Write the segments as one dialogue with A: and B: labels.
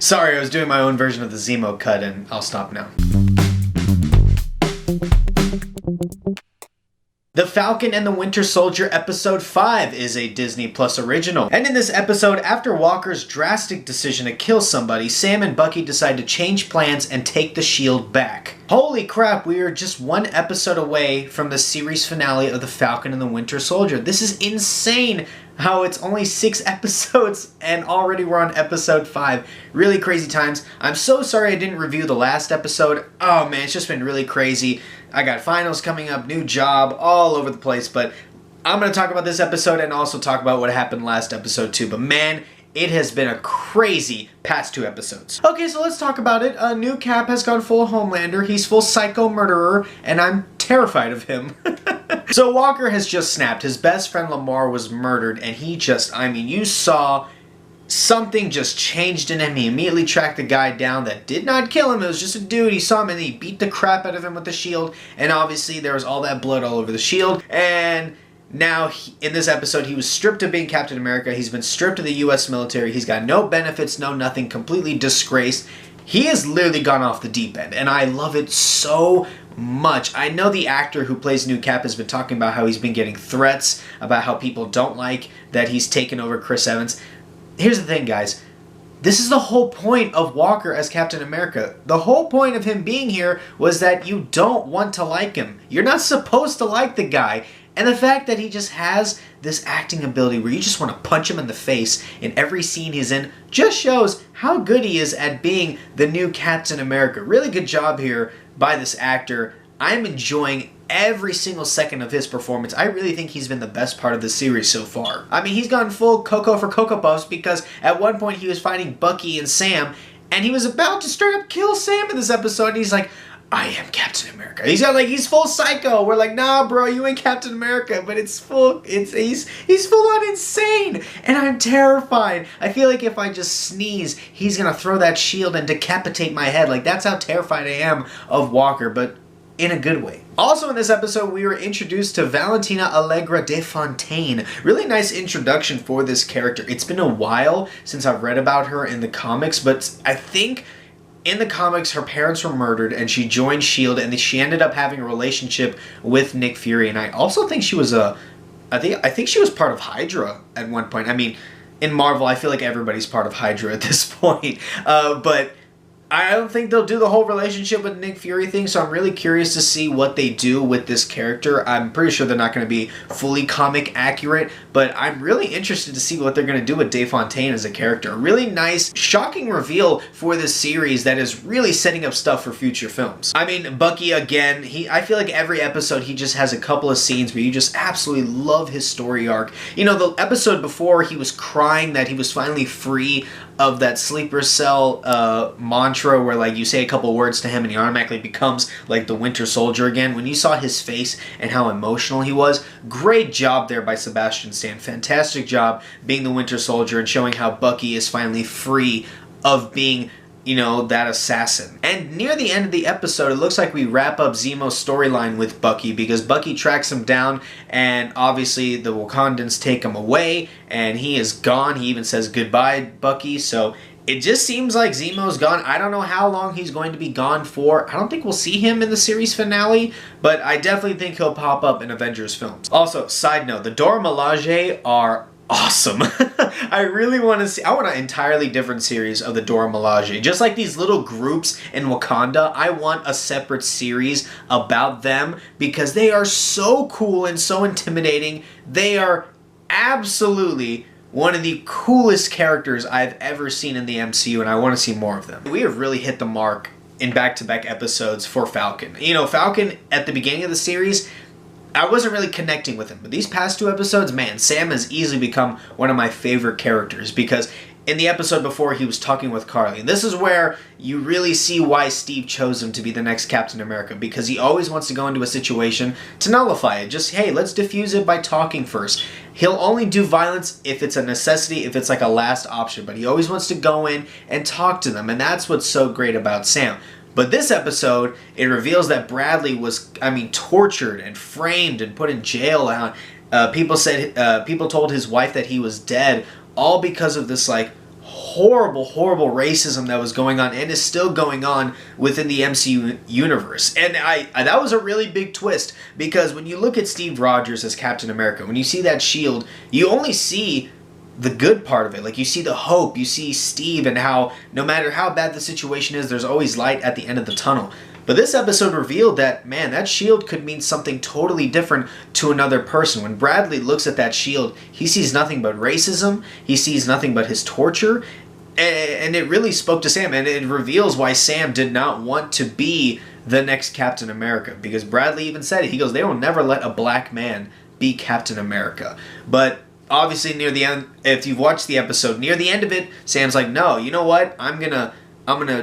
A: Sorry, I was doing my own version of the Zemo cut, and I'll stop now. The Falcon and the Winter Soldier Episode 5 is a Disney Plus original. And in this episode, after Walker's drastic decision to kill somebody, Sam and Bucky decide to change plans and take the shield back. Holy crap, we are just one episode away from the series finale of The Falcon and the Winter Soldier. This is insane how it's only 6 episodes and already we're on episode 5. Really crazy times. I'm so sorry I didn't review the last episode. Oh man, it's just been really crazy. I got finals coming up, new job, all over the place, but I'm going to talk about this episode and also talk about what happened last episode too. But man, it has been a crazy past 2 episodes. Okay, so let's talk about it. New Cap has gone full Homelander. He's full psycho murderer, and I'm terrified of him. So Walker has just snapped. His best friend Lamar was murdered, and he just, I mean, you saw something just changed in him. He immediately tracked the guy down that did not kill him. It was just a dude. He saw him and he beat the crap out of him with the shield. And obviously there was all that blood all over the shield. And now in this episode he was stripped of being Captain America. He's been stripped of the US military. He's got no benefits, no nothing, completely disgraced. He has literally gone off the deep end. And I love it so much. I know the actor who plays New Cap has been talking about how he's been getting threats, about how people don't like that he's taken over Chris Evans. Here's the thing, guys. This is the whole point of Walker as Captain America. The whole point of him being here was that you don't want to like him. You're not supposed to like the guy. And the fact that he just has this acting ability where you just want to punch him in the face in every scene he's in just shows how good he is at being the new Captain America. Really good job here by this actor. I'm enjoying every single second of his performance. I really think he's been the best part of the series so far. I mean, he's gone full Coco for Cocoa Puffs because at one point he was fighting Bucky and Sam, and he was about to straight up kill Sam in this episode, and he's like, I am Captain America. He's full psycho. We're like, nah, bro, you ain't Captain America, but he's full on insane, and I'm terrified. I feel like if I just sneeze, he's gonna throw that shield and decapitate my head. Like, that's how terrified I am of Walker, but in a good way. Also in this episode, we were introduced to Valentina Allegra de Fontaine. Really nice introduction for this character. It's been a while since I've read about her in the comics, but I think in the comics, her parents were murdered and she joined S.H.I.E.L.D. and she ended up having a relationship with Nick Fury. And I also think she was I think she was part of Hydra at one point. I mean, in Marvel, I feel like everybody's part of Hydra at this point. But I don't think they'll do the whole relationship with Nick Fury thing, so I'm really curious to see what they do with this character. I'm pretty sure they're not going to be fully comic accurate, but I'm really interested to see what they're going to do with Dave Fontaine as a character. A really nice, shocking reveal for this series that is really setting up stuff for future films. I mean, Bucky, again, I feel like every episode he just has a couple of scenes where you just absolutely love his story arc. You know, the episode before, he was crying that he was finally free of that sleeper cell mantra where like you say a couple words to him and he automatically becomes like the Winter Soldier again. When you saw his face and how emotional he was, great job there by Sebastian Stan. Fantastic job being the Winter Soldier and showing how Bucky is finally free of being, you know, that assassin. And near the end of the episode, it looks like we wrap up Zemo's storyline with Bucky because Bucky tracks him down and obviously the Wakandans take him away and he is gone. He even says goodbye, Bucky. So it just seems like Zemo's gone. I don't know how long he's going to be gone for. I don't think we'll see him in the series finale, but I definitely think he'll pop up in Avengers films. Also, side note, the Dora Milaje are awesome. I really want to see, I want an entirely different series of the Dora Milaje. Just like these little groups in Wakanda, I want a separate series about them because they are so cool and so intimidating. They are absolutely one of the coolest characters I've ever seen in the MCU, and I want to see more of them. We have really hit the mark in back-to-back episodes for Falcon. You know, Falcon, at the beginning of the series, I wasn't really connecting with him, but these past 2 episodes, man, Sam has easily become one of my favorite characters because in the episode before, he was talking with Carly. And this is where you really see why Steve chose him to be the next Captain America, because he always wants to go into a situation to nullify it. Just, hey, let's diffuse it by talking first. He'll only do violence if it's a necessity, if it's like a last option, but he always wants to go in and talk to them, and that's what's so great about Sam. But this episode, it reveals that Bradley was, tortured and framed and put in jail. People told his wife that he was dead, all because of this, like, horrible, horrible racism that was going on and is still going on within the MCU universe. And that was a really big twist, because when you look at Steve Rogers as Captain America, when you see that shield, you only see the good part of it. Like, you see the hope, you see Steve, and how no matter how bad the situation is, there's always light at the end of the tunnel. But this episode revealed that, man, that shield could mean something totally different to another person. When Bradley looks at that shield, he sees nothing but racism, he sees nothing but his torture, and it really spoke to Sam, and it reveals why Sam did not want to be the next Captain America, because Bradley even said it. He goes, they will never let a black man be Captain America. But obviously near the end, if you've watched the episode, near the end of it, Sam's like, no, you know what, I'm gonna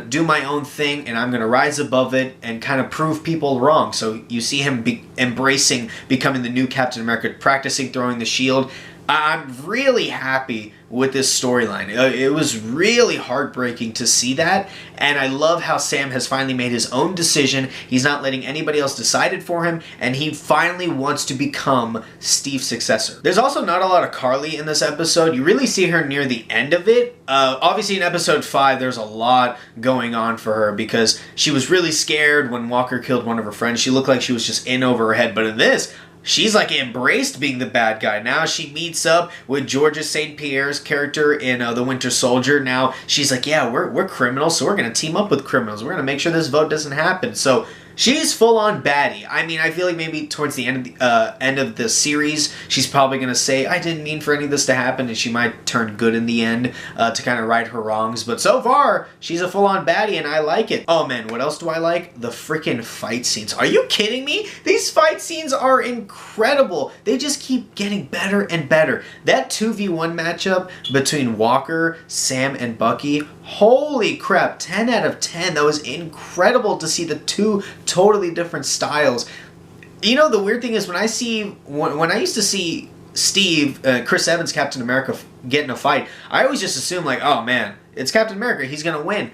A: do my own thing, and I'm gonna rise above it and kind of prove people wrong. So you see him embracing becoming the new Captain America, practicing throwing the shield. I'm really happy with this storyline. It was really heartbreaking to see that, and I love how Sam has finally made his own decision. He's not letting anybody else decide it for him, and he finally wants to become Steve's successor. There's also not a lot of Carly in this episode. You really see her near the end of it. Obviously in episode 5, there's a lot going on for her, because she was really scared when Walker killed one of her friends. She looked like she was just in over her head, but in this, she's like embraced being the bad guy. Now she meets up with Georges St. Pierre's character in The Winter Soldier. Now she's like, yeah, we're criminals, so we're going to team up with criminals. We're going to make sure this vote doesn't happen. So she's full-on baddie. I mean, I feel like maybe towards the end of the series, she's probably going to say, I didn't mean for any of this to happen, and she might turn good in the end to kind of right her wrongs. But so far, she's a full-on baddie, and I like it. Oh, man, what else do I like? The freaking fight scenes. Are you kidding me? These fight scenes are incredible. They just keep getting better and better. That 2v1 matchup between Walker, Sam, and Bucky, holy crap, 10 out of 10. That was incredible to see the two totally different styles. You know, the weird thing is when I used to see Steve, Chris Evans, Captain America, get in a fight, I always just assume like, oh man, it's Captain America, he's gonna win.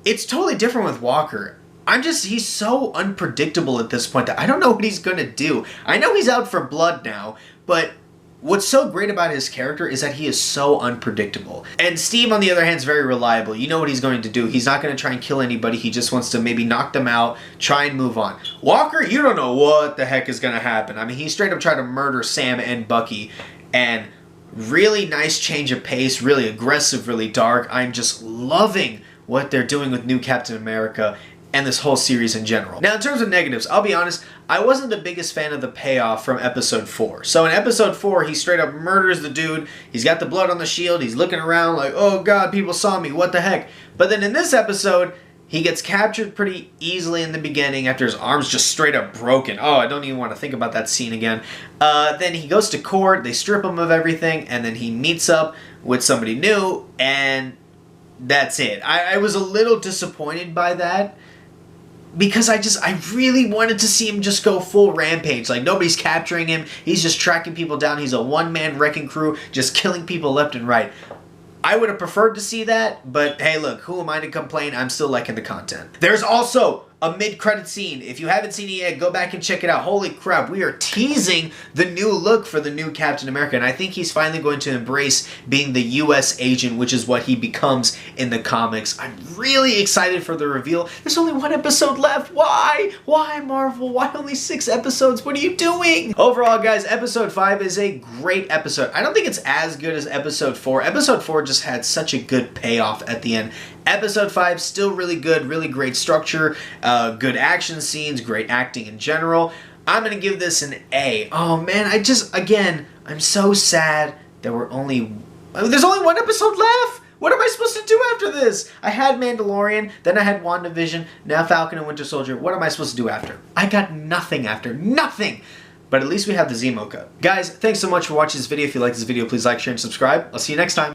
A: It's totally different with Walker. He's so unpredictable at this point that I don't know what he's gonna do. I know he's out for blood now, but what's so great about his character is that he is so unpredictable. And Steve, on the other hand, is very reliable. You know what he's going to do. He's not going to try and kill anybody. He just wants to maybe knock them out, try and move on. Walker, you don't know what the heck is going to happen. I mean, he straight up tried to murder Sam and Bucky, and really nice change of pace, really aggressive, really dark. I'm just loving what they're doing with New Captain America and this whole series in general. Now, in terms of negatives, I'll be honest, I wasn't the biggest fan of the payoff from episode 4. So in episode 4, he straight up murders the dude, he's got the blood on the shield, he's looking around like, oh god, people saw me, what the heck? But then in this episode, he gets captured pretty easily in the beginning after his arm's just straight up broken. Oh, I don't even want to think about that scene again. Then he goes to court, they strip him of everything, and then he meets up with somebody new, and that's it. I was a little disappointed by that, because I really wanted to see him just go full rampage. Like, nobody's capturing him. He's just tracking people down. He's a one-man wrecking crew, just killing people left and right. I would have preferred to see that, but hey, look, who am I to complain? I'm still liking the content. There's also a mid-credit scene. If you haven't seen it yet, go back and check it out. Holy crap, we are teasing the new look for the new Captain America, and I think he's finally going to embrace being the U.S. agent, which is what he becomes in the comics. I'm really excited for the reveal. There's only one episode left. Why? Why, Marvel? Why only 6 episodes? What are you doing? Overall, guys, episode 5 is a great episode. I don't think it's as good as episode 4. Episode 4 just had such a good payoff at the end. Episode 5, still really good, really great structure, good action scenes, great acting in general. I'm going to give this an A. Oh man, I'm so sad that there's only one episode left. What am I supposed to do after this? I had Mandalorian, then I had WandaVision, now Falcon and Winter Soldier. What am I supposed to do after? I got nothing after, nothing. But at least we have the Zemo cut. Guys, thanks so much for watching this video. If you like this video, please like, share, and subscribe. I'll see you next time.